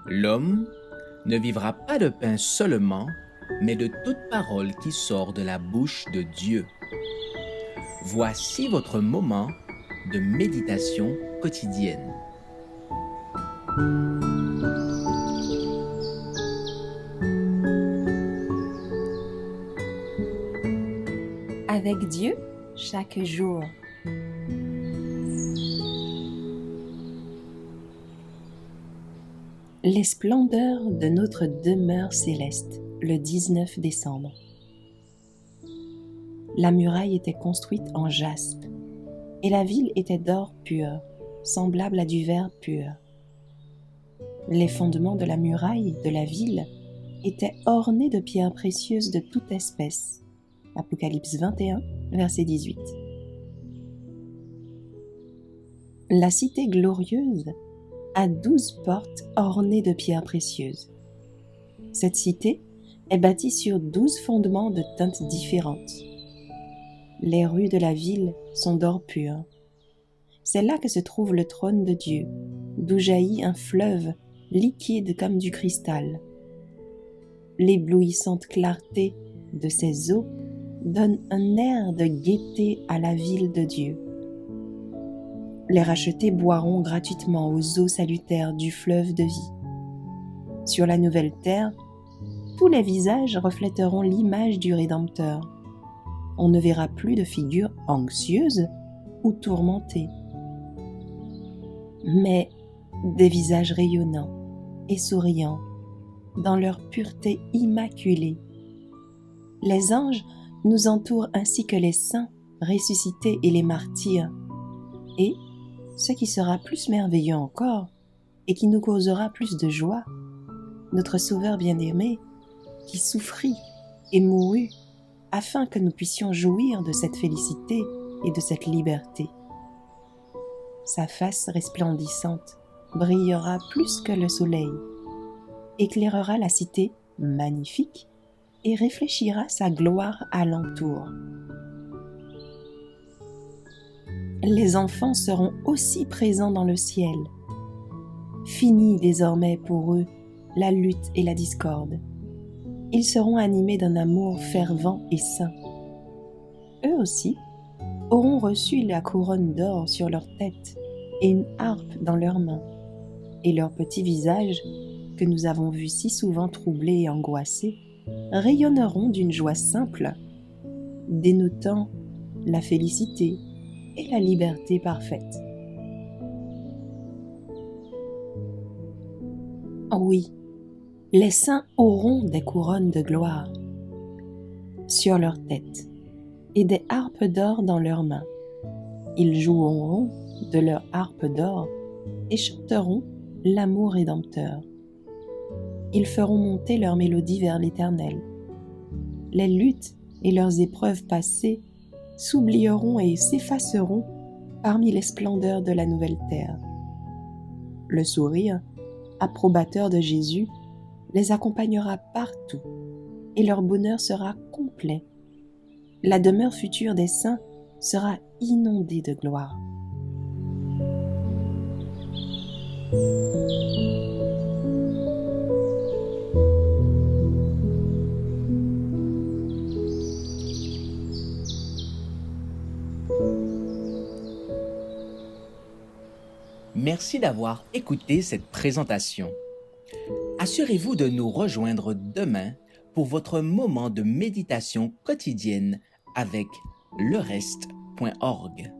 L'homme ne vivra pas de pain seulement, mais de toute parole qui sort de la bouche de Dieu. Voici votre moment de méditation quotidienne. Avec Dieu, chaque jour. Les splendeurs de notre demeure céleste, le 19 décembre. La muraille était construite en jaspe, et la ville était d'or pur, semblable à du verre pur. Les fondements de la muraille de la ville étaient ornés de pierres précieuses de toute espèce. Apocalypse 21, verset 18. La cité glorieuse a 12 portes ornées de pierres précieuses. Cette cité est bâtie sur 12 fondements de teintes différentes. Les rues de la ville sont d'or pur. C'est là que se trouve le trône de Dieu, d'où jaillit un fleuve liquide comme du cristal. L'éblouissante clarté de ces eaux donne un air de gaieté à la ville de Dieu. Les rachetés boiront gratuitement aux eaux salutaires du fleuve de vie. Sur la nouvelle terre, tous les visages reflèteront l'image du Rédempteur. On ne verra plus de figures anxieuses ou tourmentées, mais des visages rayonnants et souriants dans leur pureté immaculée. Les anges nous entourent ainsi que les saints ressuscités et les martyrs. Et, ce qui sera plus merveilleux encore, et qui nous causera plus de joie, notre Sauveur bien-aimé, qui souffrit et mourut, afin que nous puissions jouir de cette félicité et de cette liberté. Sa face resplendissante brillera plus que le soleil, éclairera la cité magnifique et réfléchira sa gloire alentour. Les enfants seront aussi présents dans le ciel. Fini désormais pour eux la lutte et la discorde. Ils seront animés d'un amour fervent et saint. Eux aussi auront reçu la couronne d'or sur leur tête et une harpe dans leurs mains, et leurs petits visages, que nous avons vus si souvent troublés et angoissés, rayonneront d'une joie simple, dénotant la félicité et la liberté parfaite. Oui, les saints auront des couronnes de gloire sur leur tête et des harpes d'or dans leurs mains. Ils joueront de leur harpe d'or et chanteront l'amour rédempteur. Ils feront monter leur mélodie vers l'Éternel. Les luttes et leurs épreuves passées s'oublieront et s'effaceront parmi les splendeurs de la nouvelle terre. Le sourire approbateur de Jésus les accompagnera partout et leur bonheur sera complet. La demeure future des saints sera inondée de gloire. Merci d'avoir écouté cette présentation. Assurez-vous de nous rejoindre demain pour votre moment de méditation quotidienne avec lereste.org.